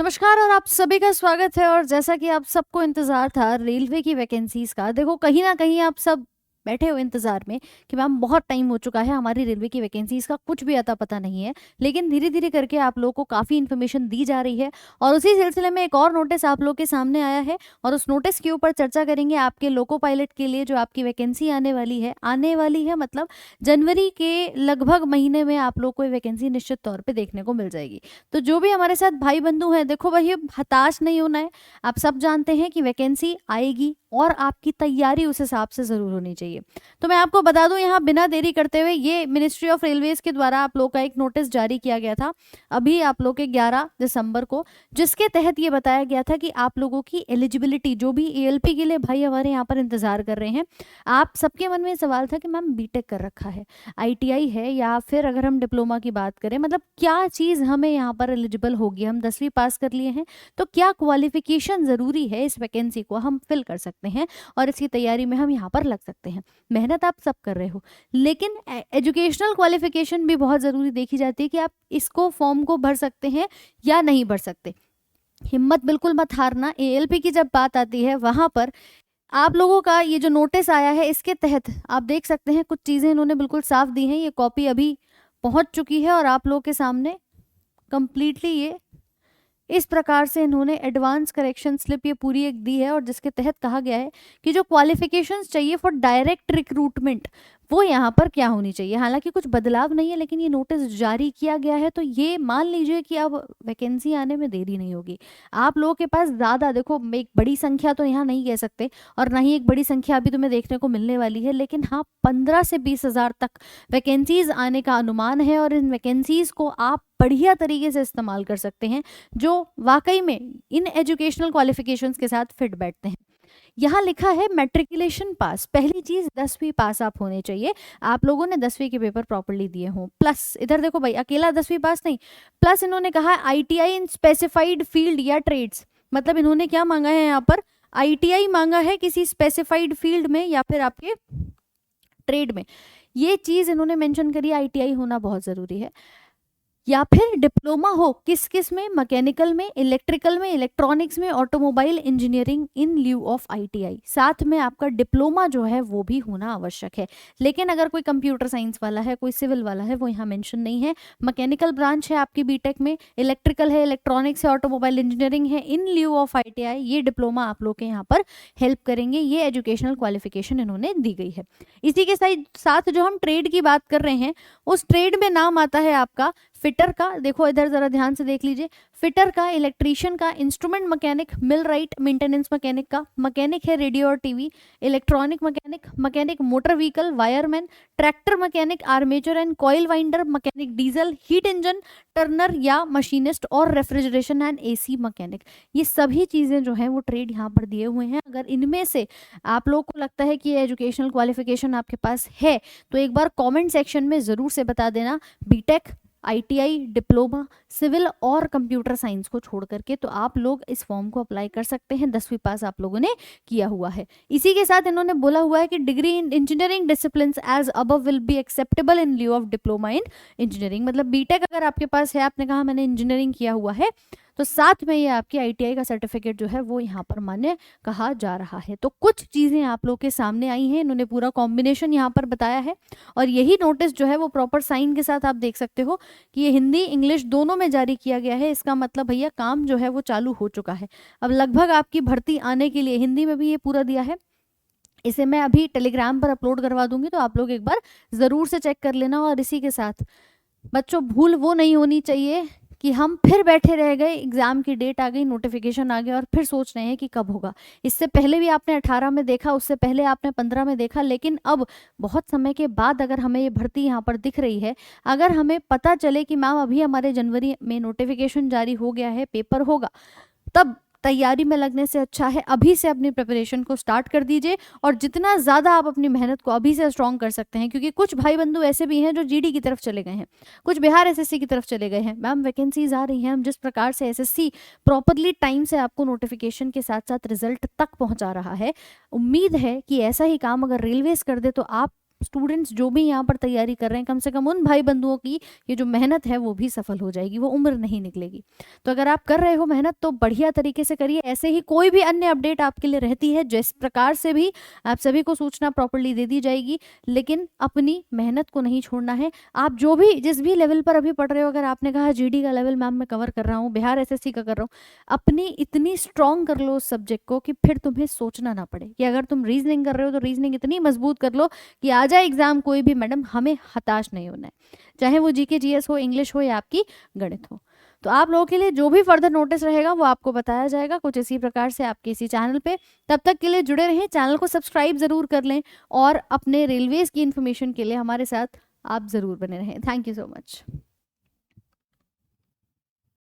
नमस्कार और आप सभी का स्वागत है। और जैसा कि आप सबको इंतज़ार था रेलवे की वैकेंसीज़ का, देखो कहीं न कहीं आप सब बैठे हो इंतज़ार में कि मैम बहुत टाइम हो चुका है, हमारी रेलवे की वैकेंसीज़ का कुछ भी अता-पता नहीं है। लेकिन धीरे-धीरे करके आप लोगों को काफ़ी इन्फॉर्मेशन दी जा रही है और उसी सिलसिले में एक और नोटिस आप लोग के सामने आया है और उस नोटिस के ऊपर चर्चा करेंगे आपके लोको पायलट के लिए जो आपकी वैकेंसी आने वाली है मतलब जनवरी के लगभग महीने में आप लोग को ये वैकेंसी निश्चित तौर पे देखने को मिल जाएगी। तो जो भी हमारे साथ भाई बंधु हैं, देखो भई हताश नहीं होना है। आप सब जानते हैं कि वैकेंसी आएगी और आपकी तैयारी उस हिसाब से ज़रूर होनी चाहिए। तो मैं आपको बता दूं, यहाँ बिना देरी करते हुए ये मिनिस्ट्री ऑफ रेलवेज के द्वारा आप लोग का एक नोटिस जारी किया गया था अभी आप लोग के 11 दिसंबर को, जिसके तहत ये बताया गया था कि आप लोगों की एलिजिबिलिटी, जो भी एएलपी के लिए भाई हमारे यहाँ पर इंतजार कर रहे हैं, आप सबके मन में सवाल था कि मैम बीटेक कर रखा है, आईटीआई है, या फिर अगर हम डिप्लोमा की बात करें मतलब क्या चीज़ हमें यहाँ पर एलिजिबल होगी। हम 10वीं पास कर लिए हैं तो क्या क्वालिफिकेशन ज़रूरी है इस वैकेंसी को हम फिल कर सकते हैं और इसकी तैयारी में हम यहाँ पर लग सकते हैं। मेहनत आप सब कर रहे हो, लेकिन एजुकेशनल क्वालिफिकेशन भी बहुत ज़रूरी देखी जाती है कि आप इसको फॉर्म को भर सकते हैं या नहीं भर सकते। हिम्मत बिल्कुल मत हारना। एएलपी की जब बात आती है वहाँ पर आप लोगों का ये जो नोटिस आया है इसके तहत आप देख सकते हैं कुछ चीज़ें इन्होंने बिल्कुल साफ दी हैं। ये कॉपी अभी पहुंच चुकी है और आप लोगों के सामने कंप्लीटली ये इस प्रकार से इन्होंने एडवांस करेक्शन स्लिप ये पूरी एक दी है और जिसके तहत कहा गया है कि जो क्वालिफिकेशंस चाहिए फॉर डायरेक्ट रिक्रूटमेंट वो यहाँ पर क्या होनी चाहिए। हालांकि कुछ बदलाव नहीं है, लेकिन ये नोटिस जारी किया गया है तो ये मान लीजिए कि अब वैकेंसी आने में देरी नहीं होगी। आप लोगों के पास ज़्यादा, देखो एक बड़ी संख्या तो यहाँ नहीं कह सकते और ना ही एक बड़ी संख्या अभी तुम्हें देखने को मिलने वाली है, लेकिन हाँ 15 से 20 हज़ार तक वैकेंसीज आने का अनुमान है और इन वैकेंसीज को आप बढ़िया तरीके से इस्तेमाल कर सकते हैं जो वाकई में इन एजुकेशनल क्वालिफिकेशंस के साथ फिट बैठते हैं। यहाँ लिखा है मैट्रिकुलेशन पास, पहली चीज 10वीं पास आप होने चाहिए। आप लोगों ने 10वीं के पेपर प्रॉपरली दिए हों, प्लस इधर देखो भाई अकेला 10वीं पास नहीं, प्लस इन्होंने कहा है आईटीआई इन स्पेसिफाइड फील्ड या ट्रेड्स। मतलब इन्होंने क्या मांगा है यहाँ पर, आईटीआई मांगा है किसी स्पेसिफाइड फील्ड में या फिर आपके ट्रेड में। ये चीज इन्होंने मेंशन करी, आईटीआई होना बहुत जरूरी है, या फिर डिप्लोमा हो किस किस में, मैकेनिकल में, इलेक्ट्रिकल में, इलेक्ट्रॉनिक्स में, automobile engineering in lieu of ITI. साथ में आपका डिप्लोमा जो है वो भी होना आवश्यक है। लेकिन अगर कोई कंप्यूटर साइंस वाला है, कोई सिविल वाला है, वो यहाँ मेंशन नहीं है। मैकेनिकल ब्रांच है आपकी बीटेक में, इलेक्ट्रिकल है, इलेक्ट्रॉनिक्स है, ऑटोमोबाइल इंजीनियरिंग है, इन ल्यू ऑफ आईटीआई, ये डिप्लोमा आप लोग के यहाँ पर हेल्प करेंगे। ये एजुकेशनल क्वालिफिकेशन इन्होंने दी गई है। इसी के साथ जो हम ट्रेड की बात कर रहे हैं, उस ट्रेड में नाम आता है आपका फिटर का। देखो इधर जरा ध्यान से देख लीजिए, फिटर का, इलेक्ट्रीशियन का, इंस्ट्रूमेंट मैकेनिक, मिल राइट मेंटेनेंस मैकेनिक का, मैकेनिक है रेडियो और TV, electronic mechanic, mechanic motor vehicle, wireman, tractor mechanic, armature and coil winder mechanic, diesel, heat engine, Turner या मशीनिस्ट, और रेफ्रिजरेशन एंड एसी मैकेनिक। ये सभी चीज़ें जो हैं वो ट्रेड यहाँ पर दिए हुए हैं। अगर इनमें से आप लोग को लगता है कि ये एजुकेशनल क्वालिफिकेशन आपके पास है तो एक बार कमेंट सेक्शन में ज़रूर से बता देना, बीटेक, आईटीआई, डिप्लोमा, सिविल और कंप्यूटर साइंस को छोड़ करके तो आप लोग इस फॉर्म को अप्लाई कर सकते हैं। 10वीं पास आप लोगों ने किया हुआ है। इसी के साथ इन्होंने बोला हुआ है कि degree in engineering disciplines as above will be acceptable in lieu of diploma in engineering. मतलब बीटेक अगर आपके पास है, आपने कहा मैंने इंजीनियरिंग किया हुआ है, तो साथ में ये आपकी आईटीआई का सर्टिफिकेट जो है वो यहाँ पर मान्य कहा जा रहा है। तो कुछ चीज़ें आप लोग के सामने आई हैं, इन्होंने पूरा कॉम्बिनेशन यहाँ पर बताया है और यही नोटिस जो है वो प्रॉपर साइन के साथ आप देख सकते हो कि ये हिंदी इंग्लिश दोनों में जारी किया गया है। इसका मतलब भैया काम जो है वो चालू हो चुका है। अब लगभग आपकी भर्ती आने के लिए हिंदी में भी ये पूरा दिया है। इसे मैं अभी टेलीग्राम पर अपलोड करवा दूंगी तो आप लोग एक बार ज़रूर से चेक कर लेना। और इसी के साथ बच्चों भूल वो नहीं होनी चाहिए कि हम फिर बैठे रह गए, एग्ज़ाम की डेट आ गई, नोटिफिकेशन आ गया और फिर सोच रहे हैं कि कब होगा। इससे पहले भी आपने 18 में देखा, उससे पहले आपने 15 में देखा, लेकिन अब बहुत समय के बाद अगर हमें ये भर्ती यहाँ पर दिख रही है, अगर हमें पता चले कि मैम अभी हमारे जनवरी में नोटिफिकेशन जारी हो गया है, पेपर होगा, तब तैयारी में लगने से अच्छा है अभी से अपनी प्रिपरेशन को स्टार्ट कर दीजिए। और जितना ज़्यादा आप अपनी मेहनत को अभी से स्ट्रॉन्ग कर सकते हैं, क्योंकि कुछ भाई बंधु ऐसे भी हैं जो जीडी की तरफ चले गए हैं, कुछ बिहार एसएससी की तरफ चले गए हैं। मैम वैकेंसीज आ रही हैं, हम जिस प्रकार से एसएससी प्रॉपरली टाइम से आपको नोटिफिकेशन के साथ साथ रिजल्ट तक पहुँचा रहा है, उम्मीद है कि ऐसा ही काम अगर रेलवेज कर दे तो आप स्टूडेंट्स जो भी यहाँ पर तैयारी कर रहे हैं, कम से कम उन भाई बंधुओं की ये जो मेहनत है वो भी सफल हो जाएगी, वो उम्र नहीं निकलेगी। तो अगर आप कर रहे हो मेहनत तो बढ़िया तरीके से करिए। ऐसे ही कोई भी अन्य अपडेट आपके लिए रहती है, जिस प्रकार से भी आप सभी को सूचना प्रॉपर्ली दे दी जाएगी, लेकिन अपनी मेहनत को नहीं छोड़ना है। आप जो भी जिस भी लेवल पर अभी पढ़ रहे हो, अगर आपने कहा जीडी का लेवल मैम मैं कवर कर रहा हूँ, बिहार एसएससी का कर रहा हूँ, अपनी इतनी स्ट्रॉन्ग कर लो उस सब्जेक्ट को कि फिर तुम्हें सोचना ना पड़े। कि अगर तुम रीजनिंग कर रहे हो तो रीजनिंग इतनी मजबूत कर लो कि आ जाए एग्जाम कोई भी, मैडम हमें हताश नहीं होना है, चाहे वो जीके जीएस हो, इंग्लिश हो या आपकी गणित हो। तो आप लोगों के लिए जो भी फर्दर नोटिस रहेगा वो आपको बताया जाएगा कुछ इसी प्रकार से आपके इसी चैनल पे। तब तक के लिए जुड़े रहें, चैनल को सब्सक्राइब जरूर कर लें और अपने रेलवेज की इन्फॉर्मेशन के लिए हमारे साथ आप जरूर बने रहें। Thank you so much.